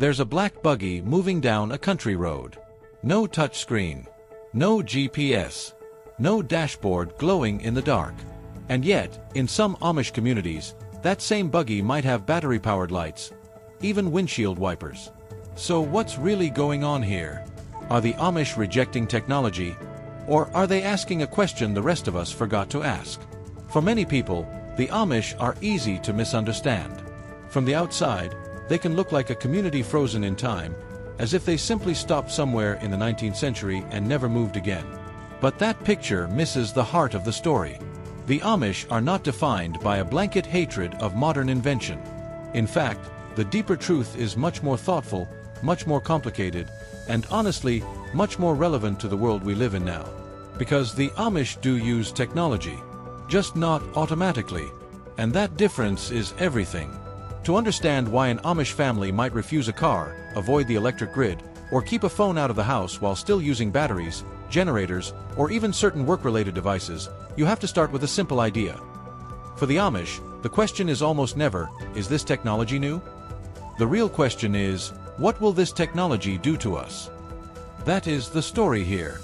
There's a black buggy moving down a country road. No touchscreen. No GPS. No dashboard glowing in the dark. And yet, in some Amish communities, that same buggy might have battery-powered lights, even windshield wipers. So what's really going on here? Are the Amish rejecting technology, or are they asking a question the rest of us forgot to ask? For many people, the Amish are easy to misunderstand. From the outside, they can look like a community frozen in time, as if they simply stopped somewhere in the 19th century and never moved again. But that picture misses the heart of the story. The Amish are not defined by a blanket hatred of modern invention. In fact, the deeper truth is much more thoughtful, much more complicated, and honestly, much more relevant to the world we live in now. Because the Amish do use technology, just not automatically. And that difference is everything. To understand why an Amish family might refuse a car, avoid the electric grid, or keep a phone out of the house while still using batteries, generators, or even certain work-related devices, you have to start with a simple idea. For the Amish, the question is almost never, is this technology new? The real question is, what will this technology do to us? That is the story here.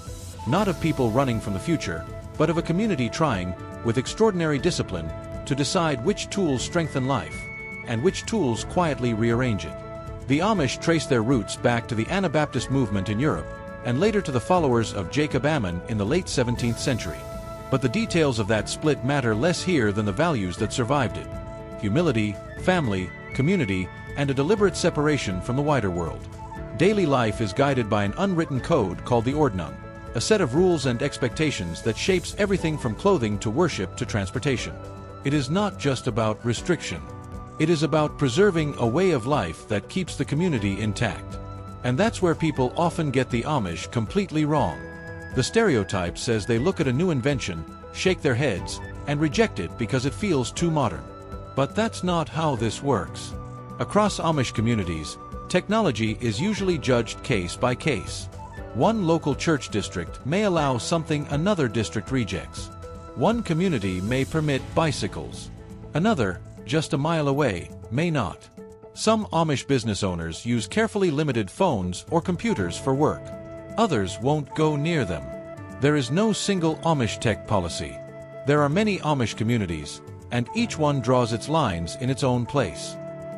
Not of people running from the future, but of a community trying, with extraordinary discipline, to decide which tools strengthen life, and which tools quietly rearrange it. The Amish trace their roots back to the Anabaptist movement in Europe, and later to the followers of Jacob Ammon in the late 17th century. But the details of that split matter less here than the values that survived it: humility, family, community, and a deliberate separation from the wider world. Daily life is guided by an unwritten code called the Ordnung, a set of rules and expectations that shapes everything from clothing to worship to transportation. It is not just about restriction. It is about preserving a way of life that keeps the community intact. And that's where people often get the Amish completely wrong. The stereotype says they look at a new invention, shake their heads, and reject it because it feels too modern. But that's not how this works. Across Amish communities, technology is usually judged case by case. One local church district may allow something another district rejects. One community may permit bicycles. Another, just a mile away, may not. Some Amish business owners use carefully limited phones or computers for work. Others won't go near them. There is no single Amish tech policy. There are many Amish communities, and each one draws its lines in its own place.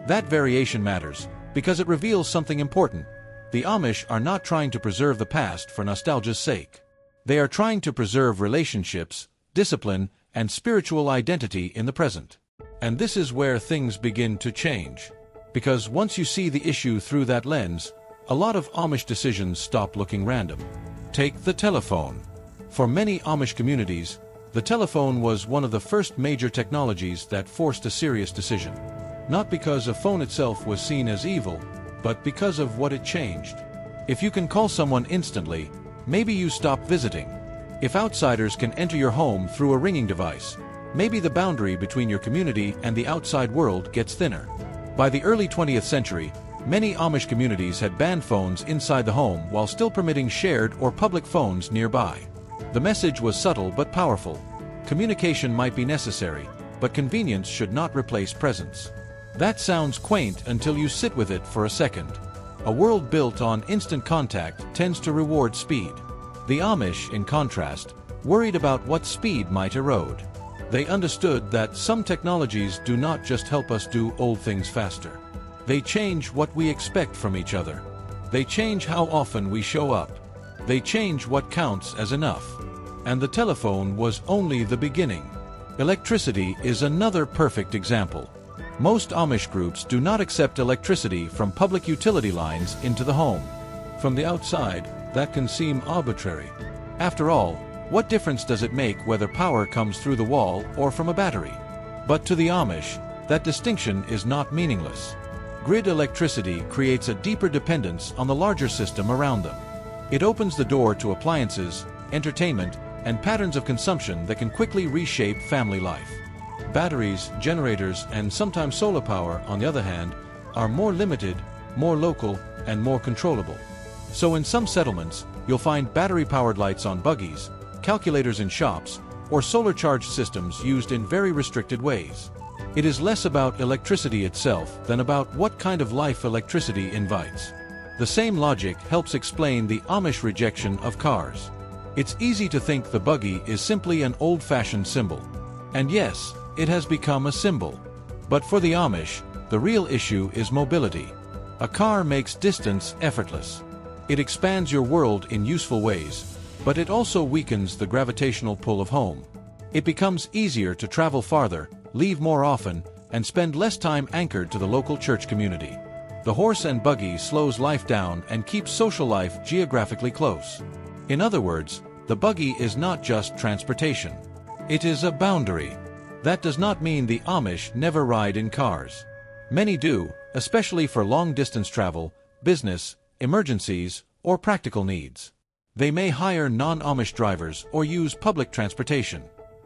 That variation matters, because it reveals something important. The Amish are not trying to preserve the past for nostalgia's sake. They are trying to preserve relationships, discipline, and spiritual identity in the present. And this is where things begin to change. Because once you see the issue through that lens, a lot of Amish decisions stop looking random. Take the telephone. For many Amish communities, the telephone was one of the first major technologies that forced a serious decision. Not because a phone itself was seen as evil, but because of what it changed. If you can call someone instantly, maybe you stop visiting. If outsiders can enter your home through a ringing device, maybe the boundary between your community and the outside world gets thinner. By the early 20th century, many Amish communities had banned phones inside the home while still permitting shared or public phones nearby. The message was subtle but powerful. Communication might be necessary, but convenience should not replace presence. That sounds quaint until you sit with it for a second. A world built on instant contact tends to reward speed. The Amish, in contrast, worried about what speed might erode. They understood that some technologies do not just help us do old things faster. They change what we expect from each other. They change how often we show up. They change what counts as enough. And the telephone was only the beginning. Electricity is another perfect example. Most Amish groups do not accept electricity from public utility lines into the home. From the outside, that can seem arbitrary. After all, what difference does it make whether power comes through the wall or from a battery? But to the Amish, that distinction is not meaningless. Grid electricity creates a deeper dependence on the larger system around them. It opens the door to appliances, entertainment, and patterns of consumption that can quickly reshape family life. Batteries, generators, and sometimes solar power, on the other hand, are more limited, more local, and more controllable. So in some settlements, you'll find battery-powered lights on buggies, calculators in shops, or solar-charged systems used in very restricted ways. It is less about electricity itself than about what kind of life electricity invites. The same logic helps explain the Amish rejection of cars. It's easy to think the buggy is simply an old-fashioned symbol. And yes, it has become a symbol. But for the Amish, the real issue is mobility. A car makes distance effortless. It expands your world in useful ways, but it also weakens the gravitational pull of home. It becomes easier to travel farther, leave more often, and spend less time anchored to the local church community. The horse and buggy slows life down and keeps social life geographically close. In other words, the buggy is not just transportation. It is a boundary. That does not mean the Amish never ride in cars. Many do, especially for long-distance travel, business, emergencies, or practical needs. They may hire non-Amish drivers or use public transportation.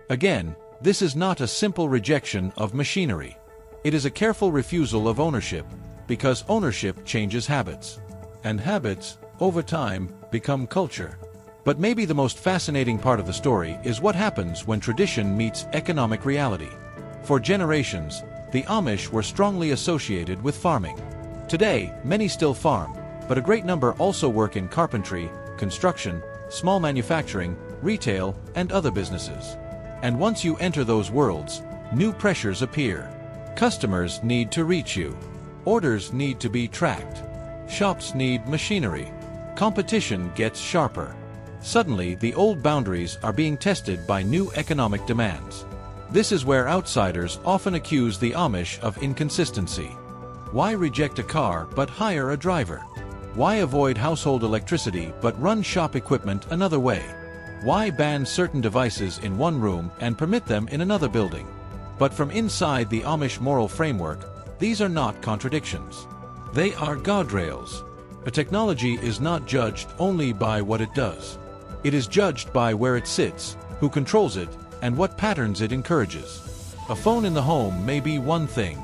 Again, this is not a simple rejection of machinery. It is a careful refusal of ownership, because ownership changes habits. And habits, over time, become culture. But maybe the most fascinating part of the story is what happens when tradition meets economic reality. For generations, the Amish were strongly associated with farming. Today, many still farm, but a great number also work in carpentry, construction, small manufacturing, retail, and other businesses. And once you enter those worlds, new pressures appear. Customers need to reach you. Orders need to be tracked. Shops need machinery. Competition gets sharper. Suddenly, the old boundaries are being tested by new economic demands. This is where outsiders often accuse the Amish of inconsistency. Why reject a car but hire a driver? Why avoid household electricity but run shop equipment another way? Why ban certain devices in one room and permit them in another building? But from inside the Amish moral framework, these are not contradictions. They are guardrails. A technology is not judged only by what it does. It is judged by where it sits, who controls it, and what patterns it encourages. A phone in the home may be one thing.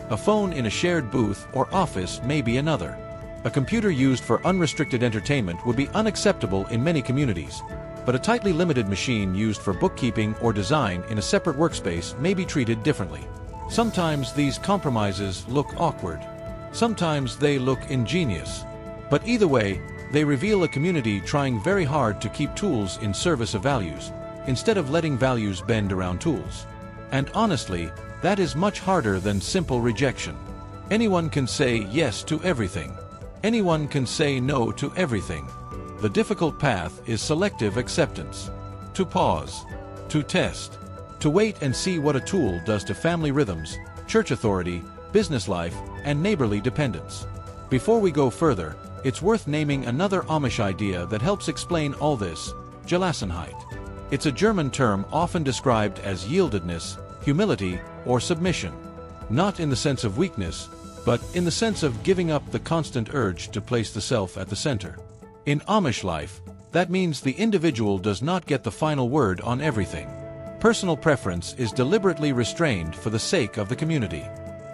A phone in a shared booth or office may be another. A computer used for unrestricted entertainment would be unacceptable in many communities, but a tightly limited machine used for bookkeeping or design in a separate workspace may be treated differently. Sometimes these compromises look awkward. Sometimes they look ingenious. But either way, they reveal a community trying very hard to keep tools in service of values, instead of letting values bend around tools. And honestly, that is much harder than simple rejection. Anyone can say yes to everything. Anyone can say no to everything. The difficult path is selective acceptance. To pause. To test. To wait and see what a tool does to family rhythms, church authority, business life, and neighborly dependence. Before we go further, it's worth naming another Amish idea that helps explain all this: Gelassenheit. It's a German term often described as yieldedness, humility, or submission. Not in the sense of weakness, but in the sense of giving up the constant urge to place the self at the center. In Amish life, that means the individual does not get the final word on everything. Personal preference is deliberately restrained for the sake of the community.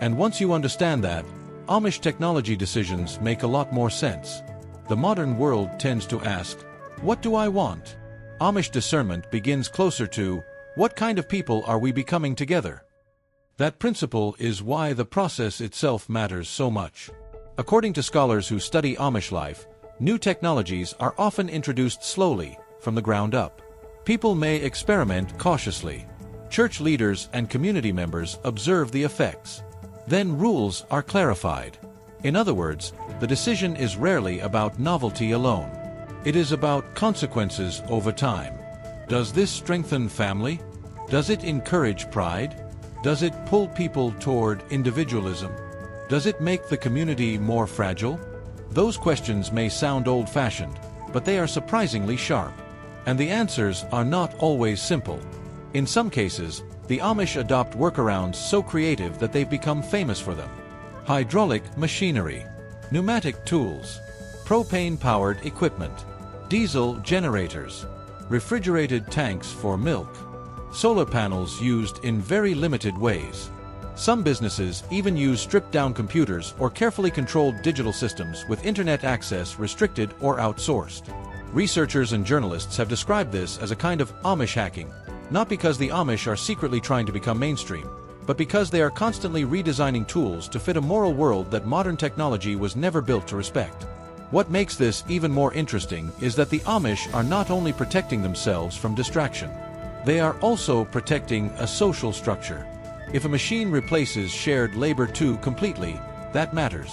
And once you understand that, Amish technology decisions make a lot more sense. The modern world tends to ask, what do I want? Amish discernment begins closer to, what kind of people are we becoming together? That principle is why the process itself matters so much. According to scholars who study Amish life, new technologies are often introduced slowly, from the ground up. People may experiment cautiously. Church leaders and community members observe the effects. Then rules are clarified. In other words, the decision is rarely about novelty alone. It is about consequences over time. Does this strengthen family? Does it encourage pride? Does it pull people toward individualism? Does it make the community more fragile? Those questions may sound old-fashioned, but they are surprisingly sharp. And the answers are not always simple. In some cases, the Amish adopt workarounds so creative that they've become famous for them. Hydraulic machinery, pneumatic tools, propane-powered equipment, diesel generators, refrigerated tanks for milk, solar panels used in very limited ways. Some businesses even use stripped-down computers or carefully controlled digital systems with internet access restricted or outsourced. Researchers and journalists have described this as a kind of Amish hacking, not because the Amish are secretly trying to become mainstream, but because they are constantly redesigning tools to fit a moral world that modern technology was never built to respect. What makes this even more interesting is that the Amish are not only protecting themselves from distraction, they are also protecting a social structure. If a machine replaces shared labor too completely, that matters.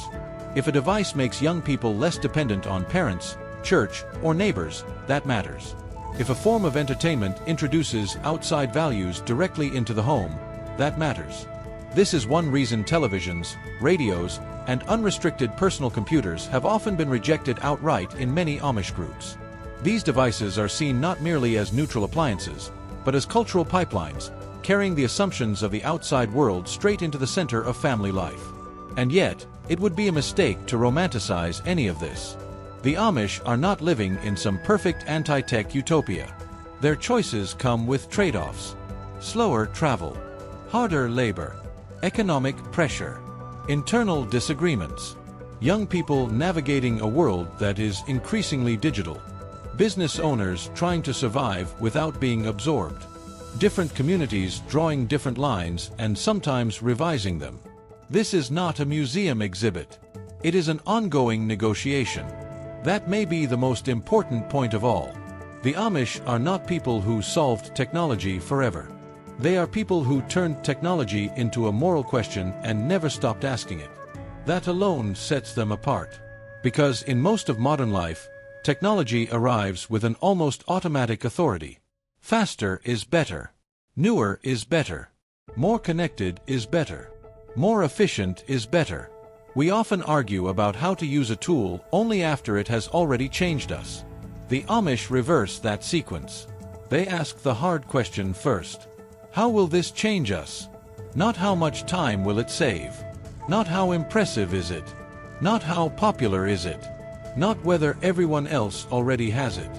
If a device makes young people less dependent on parents, church, or neighbors, that matters. If a form of entertainment introduces outside values directly into the home, that matters. This is one reason televisions, radios, and unrestricted personal computers have often been rejected outright in many Amish groups. These devices are seen not merely as neutral appliances, but as cultural pipelines, carrying the assumptions of the outside world straight into the center of family life. And yet, it would be a mistake to romanticize any of this. The Amish are not living in some perfect anti-tech utopia. Their choices come with trade-offs: slower travel, harder labor, economic pressure, internal disagreements, young people navigating a world that is increasingly digital, business owners trying to survive without being absorbed, different communities drawing different lines and sometimes revising them. This is not a museum exhibit. It is an ongoing negotiation. That may be the most important point of all. The Amish are not people who solved technology forever. They are people who turned technology into a moral question and never stopped asking it. That alone sets them apart. Because in most of modern life, technology arrives with an almost automatic authority. Faster is better. Newer is better. More connected is better. More efficient is better. We often argue about how to use a tool only after it has already changed us. The Amish reverse that sequence. They ask the hard question first. How will this change us? Not how much time will it save. Not how impressive is it. Not how popular is it. Not whether everyone else already has it.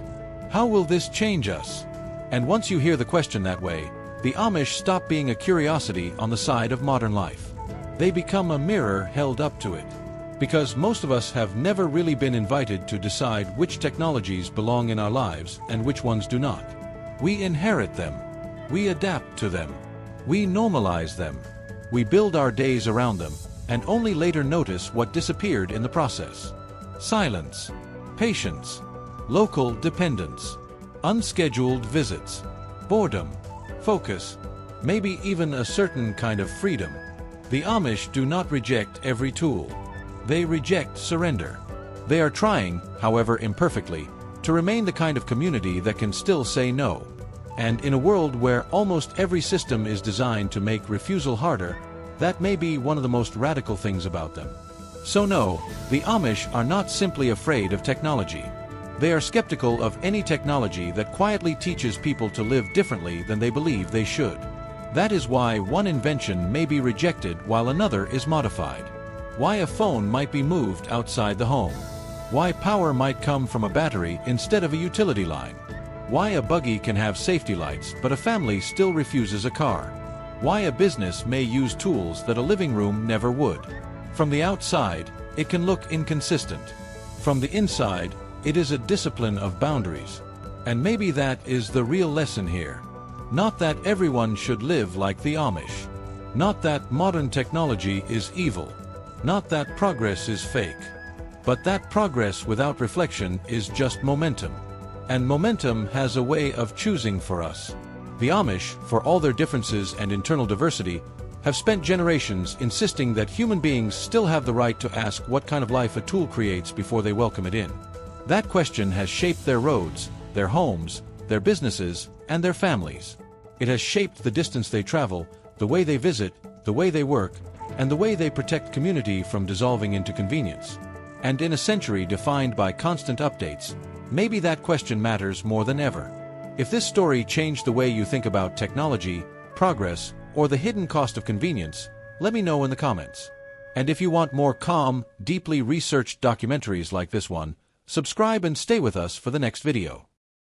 How will this change us? And once you hear the question that way, the Amish stop being a curiosity on the side of modern life. They become a mirror held up to it. Because most of us have never really been invited to decide which technologies belong in our lives and which ones do not. We inherit them. We adapt to them. We normalize them. We build our days around them, and only later notice what disappeared in the process. Silence, patience, local dependence, unscheduled visits, boredom, focus, maybe even a certain kind of freedom. The Amish do not reject every tool. They reject surrender. They are trying, however imperfectly, to remain the kind of community that can still say no. And in a world where almost every system is designed to make refusal harder, that may be one of the most radical things about them. So no, the Amish are not simply afraid of technology. They are skeptical of any technology that quietly teaches people to live differently than they believe they should. That is why one invention may be rejected while another is modified. Why a phone might be moved outside the home. Why power might come from a battery instead of a utility line. Why a buggy can have safety lights but a family still refuses a car. Why a business may use tools that a living room never would. From the outside, it can look inconsistent. From the inside, it is a discipline of boundaries. And maybe that is the real lesson here. Not that everyone should live like the Amish. Not that modern technology is evil. Not that progress is fake. But that progress without reflection is just momentum. And momentum has a way of choosing for us. The Amish, for all their differences and internal diversity, have spent generations insisting that human beings still have the right to ask what kind of life a tool creates before they welcome it in. That question has shaped their roads, their homes, their businesses, and their families. It has shaped the distance they travel, the way they visit, the way they work, and the way they protect community from dissolving into convenience. And in a century defined by constant updates, maybe that question matters more than ever. If this story changed the way you think about technology, progress, or the hidden cost of convenience, let me know in the comments. And if you want more calm, deeply researched documentaries like this one, subscribe and stay with us for the next video.